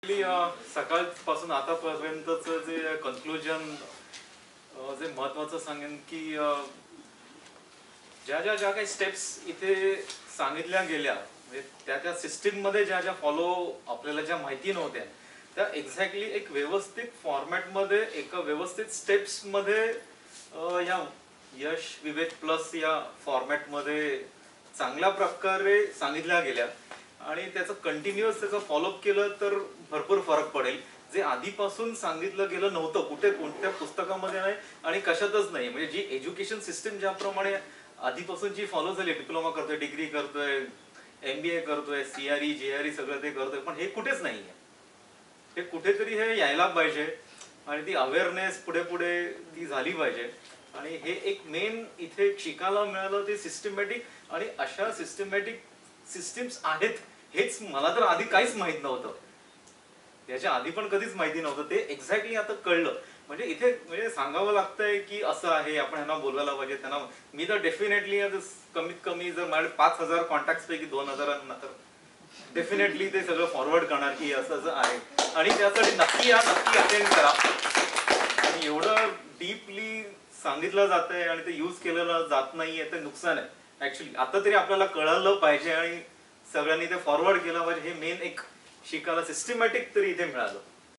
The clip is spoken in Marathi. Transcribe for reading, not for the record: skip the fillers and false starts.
सकाळपासून आतापर्यंतचं जे कन्क्लुजन जे महत्वाचं सांगेन की ज्या काही स्टेप्स इथे सांगितल्या गेल्या म्हणजे त्या सिस्टीम मध्ये ज्या फॉलो आपल्याला ज्या माहिती नव्हत्या त्या एक्झॅक्टली एक व्यवस्थित फॉर्मॅट मध्ये एका व्यवस्थित स्टेप्स मध्ये या यश विवेक प्लस या फॉर्मॅट मध्ये चांगल्या प्रकारे सांगितल्या गेल्या आणि त्याचं कंटिन्युअस त्याचं फॉलोअप केलं तर भरपूर फरक पडेल. जे आधीपासून सांगितलं गेलं नव्हतं कुठे कोणत्या पुस्तकामध्ये नाही आणि कशातच नाही. म्हणजे जी एज्युकेशन सिस्टीम ज्याप्रमाणे आधीपासून जी फॉलो झाली, डिप्लोमा करतोय, डिग्री करतोय, MBA करतोय, CRE JRE सगळं ते करतोय, पण हे कुठेच नाहीये. हे कुठेतरी हे यायला पाहिजे आणि ती अवेअरनेस पुढे पुढे ती झाली पाहिजे. आणि हे एक मेन इथे शिकायला मिळालं ते सिस्टमॅटिक. आणि अशा सिस्टमॅटिक सिस्टीम्स आहेत हेच मला तर आधी काहीच माहित नव्हतं. याच्या आधी पण कधीच माहिती नव्हतं. ते एक्झॅक्टली आता कळलं. म्हणजे इथे म्हणजे सांगावं लागतंय की असं आहे, आपण ह्यांना बोलवायला पाहिजे त्यांना. मी तर डेफिनेटली कमीत कमी जर माझे 5,000 कॉन्टॅक्ट पैकी 2,000 तर डेफिनेटली ते सगळं फॉरवर्ड करणार की असं असं आहे. आणि त्यासाठी नक्की अटेंड करा. आणि एवढं डीपली सांगितलं जातंय आणि ते यूज केलेलं जात नाहीये ते नुकसान आहे ऍक्च्युली. आता तरी आपल्याला कळलं पाहिजे आणि सगळ्यांनी ते फॉरवर्ड केलं पाहिजे. हे मेन एक शिकायला सिस्टमॅटिक तरी इथे मिळालं.